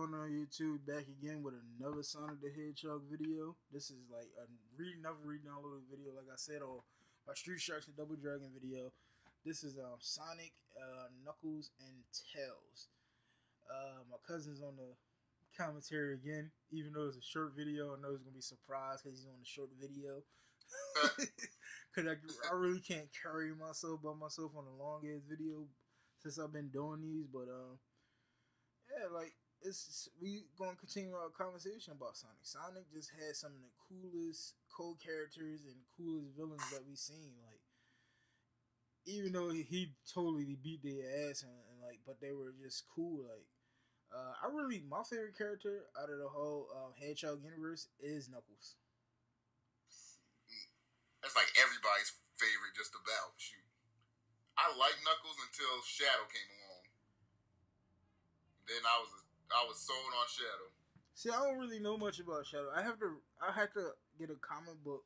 going on YouTube? Back again with another Sonic the Hedgehog video. This is like another re-downloaded video, like I said, on my Street Sharks and Double Dragon video. This is Sonic, Knuckles, and Tails. My cousin's on the commentary again, even though it's a short video. I know he's gonna be surprised because he's on the short video. Because I really can't carry myself by myself on a long ass video since I've been doing these, but yeah, like we gonna continue our conversation about Sonic. Sonic just had some of the coolest co-characters and coolest villains that we seen. Like, even though he totally beat their ass and like, but they were just cool. Like, my favorite character out of the whole Hedgehog universe is Knuckles. That's like everybody's favorite, just about. Shoot, I liked Knuckles until Shadow came along. Then I was sold on Shadow. See, I don't really know much about Shadow. I have to get a comic book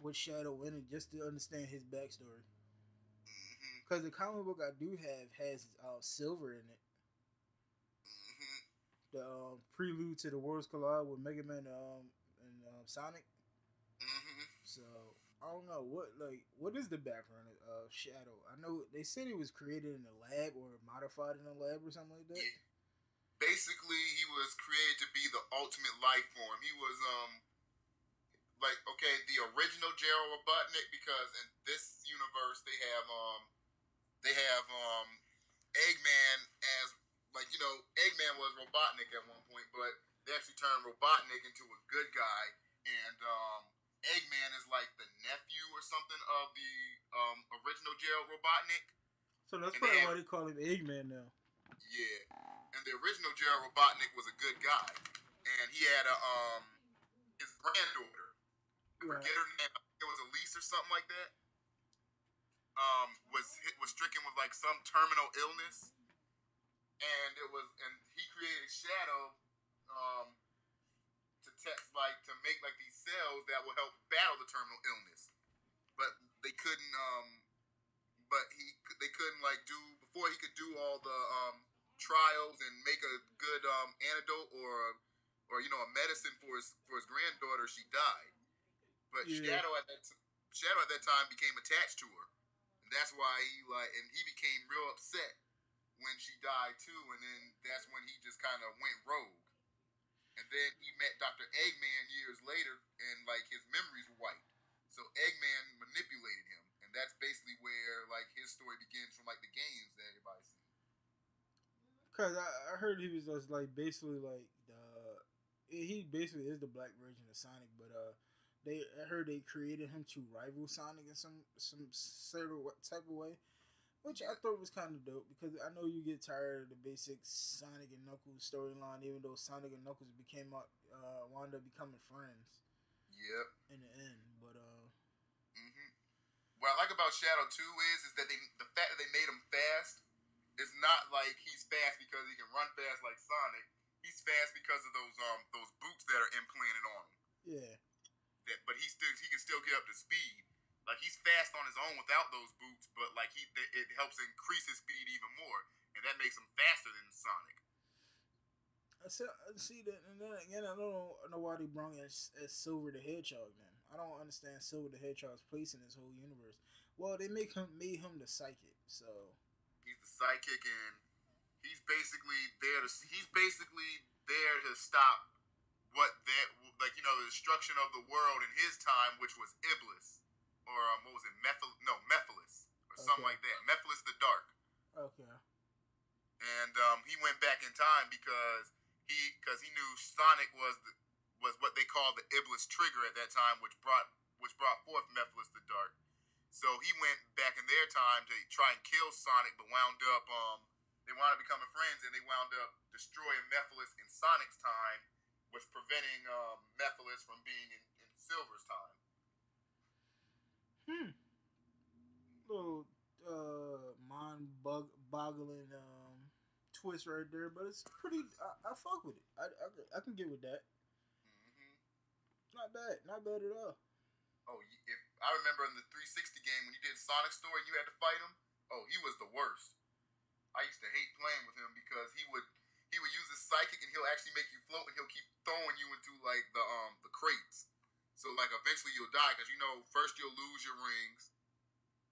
with Shadow in it just to understand his backstory. Because the comic book I do have has Silver in it. The prelude to the Worlds Collide with Mega Man and Sonic. So I don't know what is the background of Shadow. I know they said it was created in a lab or modified in a lab or something like that. Yeah. Basically, he was created to be the ultimate life form. He was the original Gerald Robotnik, because in this universe they have Eggman as, like, you know, Eggman was Robotnik at one point, but they actually turned Robotnik into a good guy, and Eggman is like the nephew or something of the original Gerald Robotnik. So that's probably why they call him Eggman now. Yeah, and the original Gerald Robotnik was a good guy, and he had his granddaughter. I forget her name. It was Elise or something like that. Was stricken with like some terminal illness, and he created Shadow to make like these cells that will help battle the terminal illness, but they couldn't. They couldn't before he could do all the trials and make a good antidote or a medicine for his granddaughter. She died, but yeah. Shadow at that time became attached to her, and that's why he became real upset when she died too, and then that's when he just kind of went rogue. And then he met Dr. Eggman years later, and like his memories were wiped. So Eggman manipulated him, and that's basically where like his story begins from, like the games that everybody's seen. Cause I heard he was just like basically like he basically is the black version of Sonic, but I heard they created him to rival Sonic in some sort of type of way, which I thought was kind of dope, because I know you get tired of the basic Sonic and Knuckles storyline, even though Sonic and Knuckles wound up becoming friends. Yep. In the end, but What I like about Shadow 2 is that the fact that they made him fast is not like he's fast because he can run fast like Sonic. He's fast because of those boots that are implanted on him. Yeah. But he can still get up to speed. Like, he's fast on his own without those boots, but like it helps increase his speed even more, and that makes him faster than Sonic. See that, and then again, I don't know why they brought in as Silver the Hedgehog. Then I don't understand Silver the Hedgehog's place in this whole universe. Well, they made him the psychic, so he's the psychic, and he's basically there to stop the destruction of the world in his time, which was Iblis. Or what was it? Mephiles, or something like that. Mephiles the Dark. Okay. And he went back in time because he knew Sonic was what they called the Iblis trigger at that time, which brought forth Mephiles the Dark. So he went back in their time to try and kill Sonic, but they wound up becoming friends, and they wound up destroying Mephiles in Sonic's time, which preventing Mephiles from being in Silver's time. Little mind-boggling twist right there, but it's pretty. I fuck with it. I can get with that. Not bad at all. Oh, I remember in the 360 game when you did Sonic Story and you had to fight him. Oh, he was the worst. I used to hate playing with him because he would he'll actually make you float, and he'll keep throwing you into like the crates. So like eventually you'll die because first you'll lose your rings,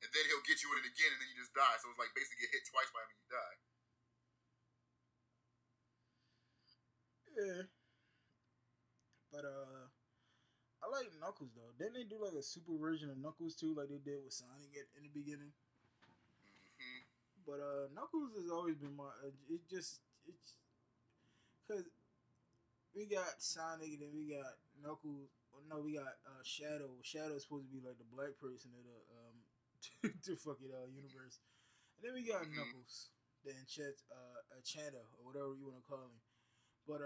and then he'll get you in it again, and then you just die. So it's like basically get hit twice by him and you die. Yeah, but I like Knuckles though. Didn't they do like a super version of Knuckles too, like they did with Sonic in the beginning? Mm-hmm. But Knuckles has always been my. It's because we got Sonic and then we got Knuckles. No, we got Shadow. Shadow's supposed to be like the black person of the to fucking universe. And then we got Knuckles, the Enchanter or whatever you want to call him. But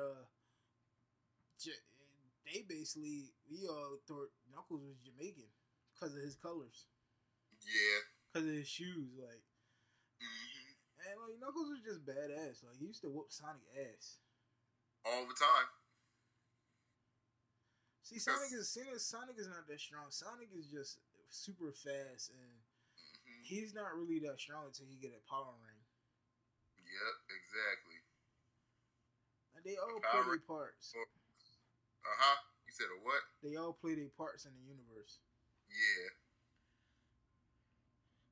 they basically we all thought Knuckles was Jamaican because of his colors. Yeah. Because of his shoes, like. Mm-hmm. And like Knuckles was just badass. Like he used to whoop Sonic ass all the time. See, Sonic is not that strong. Sonic is just super fast, and he's not really that strong until he get a power ring. Yep, exactly. And they all play their parts. You said a what? They all play their parts in the universe. Yeah.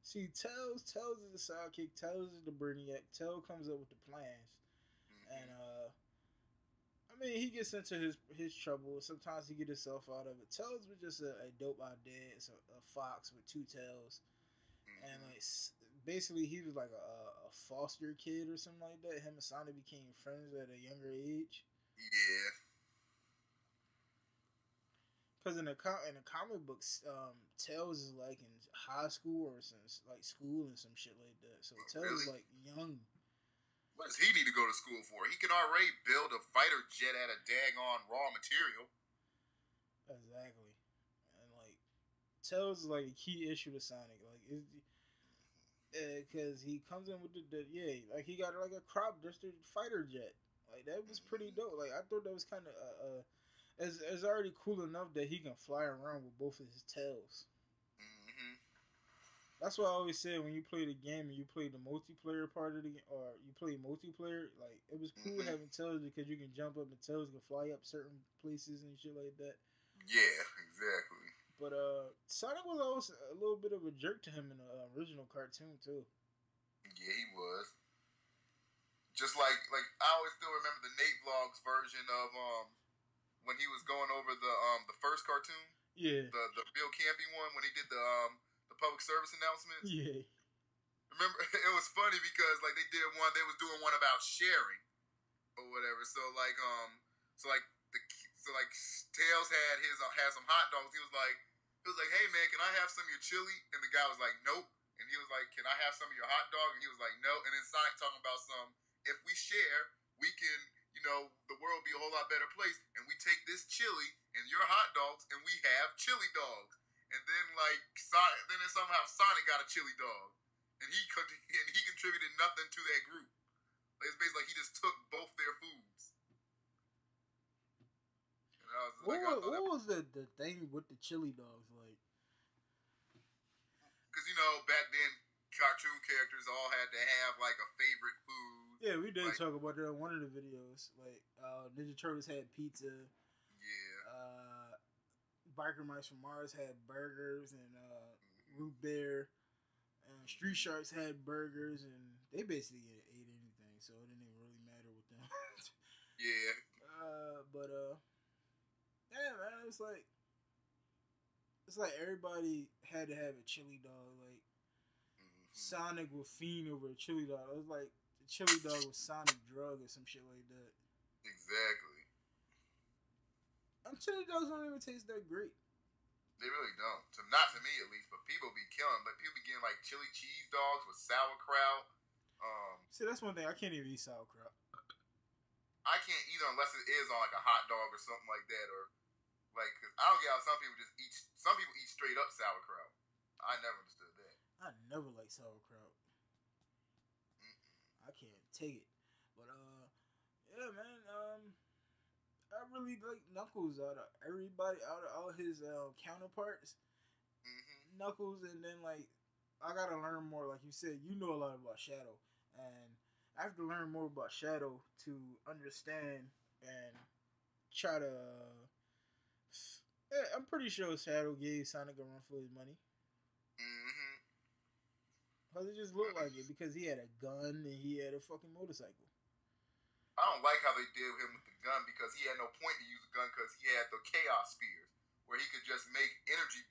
See, Tails is the sidekick. Tails is the brainiac. Tails comes up with the plans, and I mean, he gets into his trouble. Sometimes he get himself out of it. Tails was just a dope idea. It's a fox with two tails, and like basically he was like a foster kid or something like that. Him and Sonic became friends at a younger age. Yeah. Because in the comic books, Tails is like in high school or some like school and some shit like that. So Tails is like young. What does he need to go to school for? He can already build a fighter jet out of daggone raw material. Exactly. And like Tails is like a key issue to Sonic. Like because he comes in with like he got like a crop duster fighter jet. Like that was pretty dope. Like I thought that was kind of it's already cool enough that he can fly around with both of his tails. That's why I always said when you play the game and you play the multiplayer part of the game, or you play multiplayer, like it was cool having tails because you can jump up and tails can fly up certain places and shit like that. Yeah, exactly. But Sonic was always a little bit of a jerk to him in the original cartoon too. Yeah, he was. Just like I always still remember the Nate Vlogs version of when he was going over the first cartoon. Yeah. The Bill Campy one when he did the public service announcements. Yeah. Remember, it was funny because like they was doing one about sharing or whatever. So Tails had some hot dogs. He was like, hey man, can I have some of your chili? And the guy was like, nope. And he was like, can I have some of your hot dog? And he was like, no. And then Sonic talking about if we share, we can, the world be a whole lot better place. And we take this chili and your hot dogs, and we have chili dogs. And then somehow Sonic got a chili dog, and he contributed nothing to that group. Like, it's basically like he just took both their foods. What was the thing with the chili dogs like? Because back then cartoon characters all had to have like a favorite food. Yeah, we did talk about that in one of the videos. Like Ninja Turtles had pizza. Yeah. Biker Mice from Mars had burgers, and Root Bear and Street Sharks had burgers, and they basically ate anything, so it didn't even really matter with them. Yeah. Yeah, man, it's like everybody had to have a chili dog. Like Sonic would fiend over a chili dog. It was like the chili dog was Sonic drug or some shit like that. Exactly. And chili dogs don't even taste that great. They really don't. Not to me, at least. But people be killing. But people be getting like chili cheese dogs with sauerkraut. See, that's one thing. I can't even eat sauerkraut. I can't either unless it is on like a hot dog or something like that, or like cause I don't get how some people eat straight up sauerkraut. I never understood that. I never liked sauerkraut. I can't take it. But yeah, man. I really like Knuckles out of everybody, out of all his counterparts. Knuckles, and then like I gotta learn more. Like you said, you know a lot about Shadow, and I have to learn more about Shadow to understand and try to. Yeah, I'm pretty sure Shadow gave Sonic a run for his money. Mm-hmm. Cause it just looked like it because he had a gun and he had a fucking motorcycle. I don't like how they did him with the gun because he had no point to use a gun because he had the Chaos Spears where he could just make energy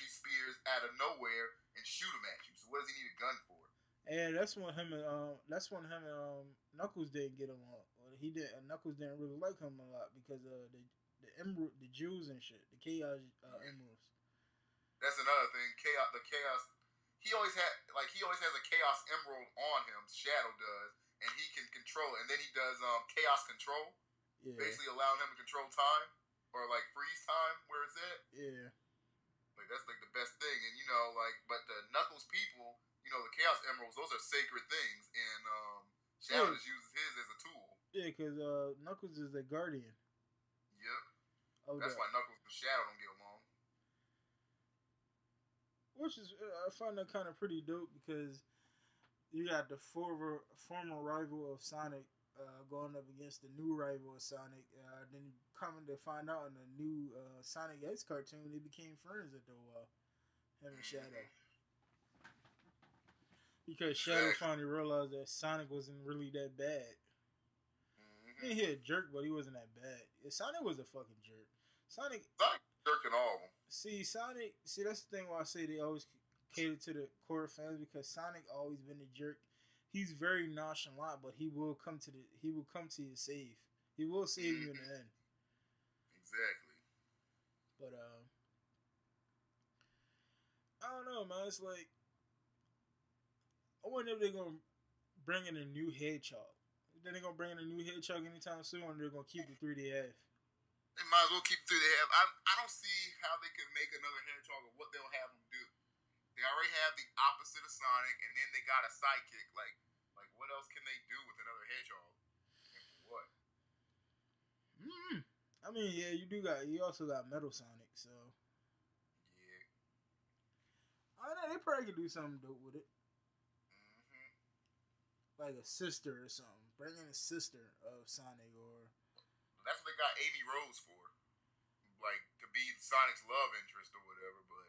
spears out of nowhere and shoot them at you. So what does he need a gun for? And that's when him and Knuckles didn't get along. Or he did Knuckles didn't really like him a lot because of the emerald, the jewels and shit, the chaos emeralds. That's another thing. The chaos. He always has a chaos emerald on him. Shadow does, and he can control. And then he does chaos control, basically allowing him to control time or like freeze time where it's at. Yeah. Like that's like the best thing, and but the Knuckles people, the Chaos Emeralds, those are sacred things, and Shadow just uses his as a tool. Yeah, because Knuckles is the guardian. Yep. That's why Knuckles and Shadow don't get along. Which is, I find that kind of pretty dope because you got the former rival of Sonic going up against the new rival of Sonic. Then coming to find out in the new Sonic X cartoon, they became friends after a while. Him and Shadow. Because Shadow finally realized that Sonic wasn't really that bad. I mean, he a jerk, but he wasn't that bad. Sonic was a fucking jerk. Sonic jerking all. Sonic, that's the thing why I say they always cater to the core fans because Sonic always been a jerk. He's very nonchalant, but he will come to your save. He will save you in the end. Exactly. But I don't know, man. It's like I wonder if they're gonna bring in a new Hedgehog. Then they're gonna bring in a new Hedgehog anytime soon, or they're gonna keep the 3D half. They might as well keep 3D half. I don't see how they can make another Hedgehog or what they'll have them do. They already have the opposite of Sonic, and then they got a sidekick. Like what else can they do with another Hedgehog? And for what? I mean, yeah, you also got Metal Sonic, so yeah. I don't know. They probably could do something dope with it. Like a sister or something. Bring in a sister of Sonic or... That's what they got Amy Rose for. Like, to be Sonic's love interest or whatever, but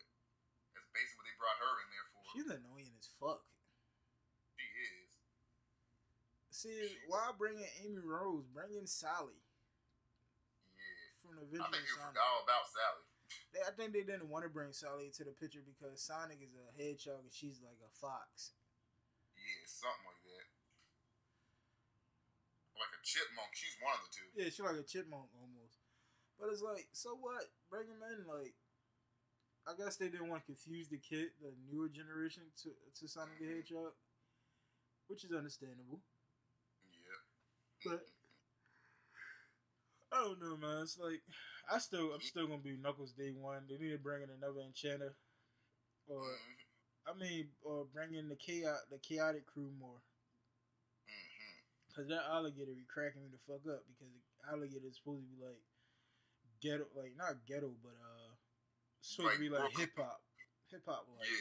that's basically what they brought her in there for. She's annoying as fuck. She is. See, why bring in Amy Rose? Bring in Sally. Yeah. From the Adventure I think you Sonic. forgot all about Sally. I think they didn't want to bring Sally into the picture because Sonic is a hedgehog and she's like a fox. Yeah, something like that. Like a chipmunk. She's one of the two. Yeah, she's like a chipmunk almost. But it's like, so what? Bring him in. Like, I guess they didn't want to confuse the newer generation to Sonic the Hedgehog, which is understandable. Yeah. But I don't know, man. It's like I'm still gonna be Knuckles day one. They need to bring in another enchanter, or or bring in the chaotic crew more. Cause that alligator be cracking me the fuck up because the alligator is supposed to be like ghetto, like not ghetto, but supposed to be like hip hop like.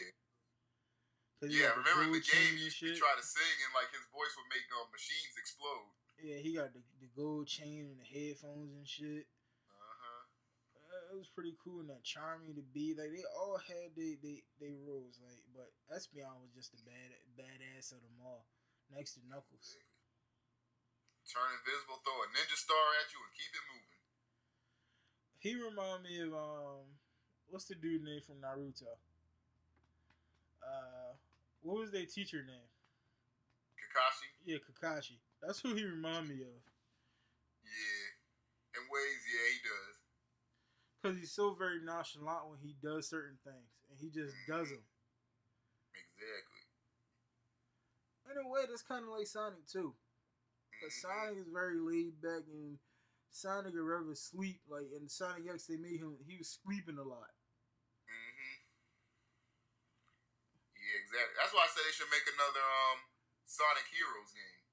Yeah. Remember in the game he tried to sing and like his voice would make machines explode. Yeah, he got the gold chain and the headphones and shit. It was pretty cool, and that Charmy, the Bee, like they all had they roles, like. But Espeon was just the badass of them all, next to Knuckles. Turn invisible, throw a ninja star at you, and keep it moving. He remind me of what's the dude name from Naruto? What was their teacher name? Kakashi. Yeah, Kakashi. That's who he remind me of. Yeah, in ways, yeah, he does. Cause he's so very nonchalant when he does certain things, and he just does them. Exactly. In a way, that's kind of like Sonic too. But Sonic is very laid back, and Sonic would rather sleep. Like in Sonic X, he was sleeping a lot. Yeah, exactly. That's why I said they should make another Sonic Heroes game.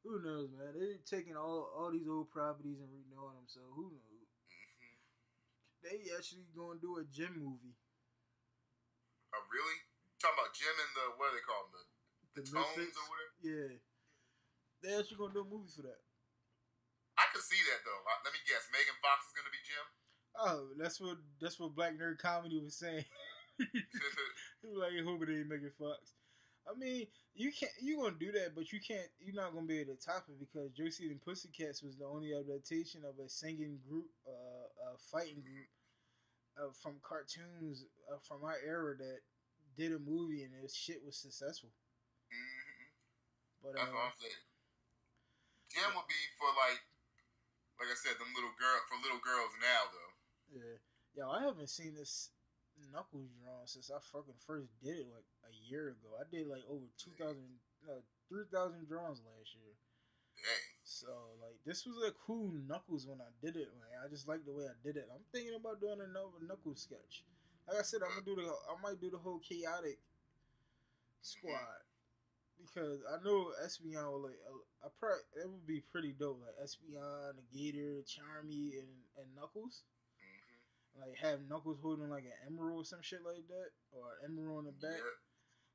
Who knows, man? They're taking all these old properties and renewing them, so who knows? They actually gonna do a Jim movie. Oh, really? You talking about Jim and what do they call them? the Tones or whatever. Yeah, they actually gonna do a movie for that. I could see that though. Let me guess. Megan Fox is gonna be Jim. Oh, that's what Black Nerd Comedy was saying. He was like, hoping they Megan Fox. I mean, you gonna do that, but you're not gonna be able to top it because Josie and Pussycats was the only adaptation of a singing group, a fighting group, from cartoons from our era that did a movie and this shit was successful. Mm-hmm. But that's what I'm saying. Jim would be for like I said, little girls now though. Yeah, yo, I haven't seen this Knuckles drawing since I fucking first did it like a year ago. I did like over 3,000 drawings last year. Dang. So like this was a cool Knuckles when I did it. Like I just like the way I did it. I'm thinking about doing another Knuckles sketch. Like I said, I might do the whole chaotic squad because I know Espeon will like. It would be pretty dope. Like Espeon, the Gator, Charmy, and Knuckles. Like have Knuckles holding like an emerald or some shit like that, or an emerald on the back. Yeah.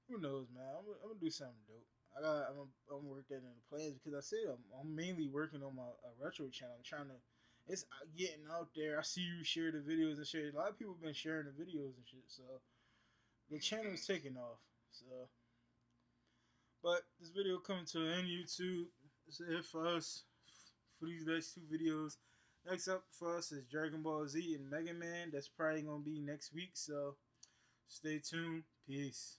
Who knows, man? I'm gonna do something dope. I'm work that in the plans because I said I'm mainly working on my retro channel. It's getting out there. I see you share the videos and shit. A lot of people have been sharing the videos and shit, so the channel is taking off. So, but this video coming to an end. YouTube. That's it for us for these next two videos. Next up for us is Dragon Ball Z and Mega Man. That's probably gonna be next week. So stay tuned. Peace.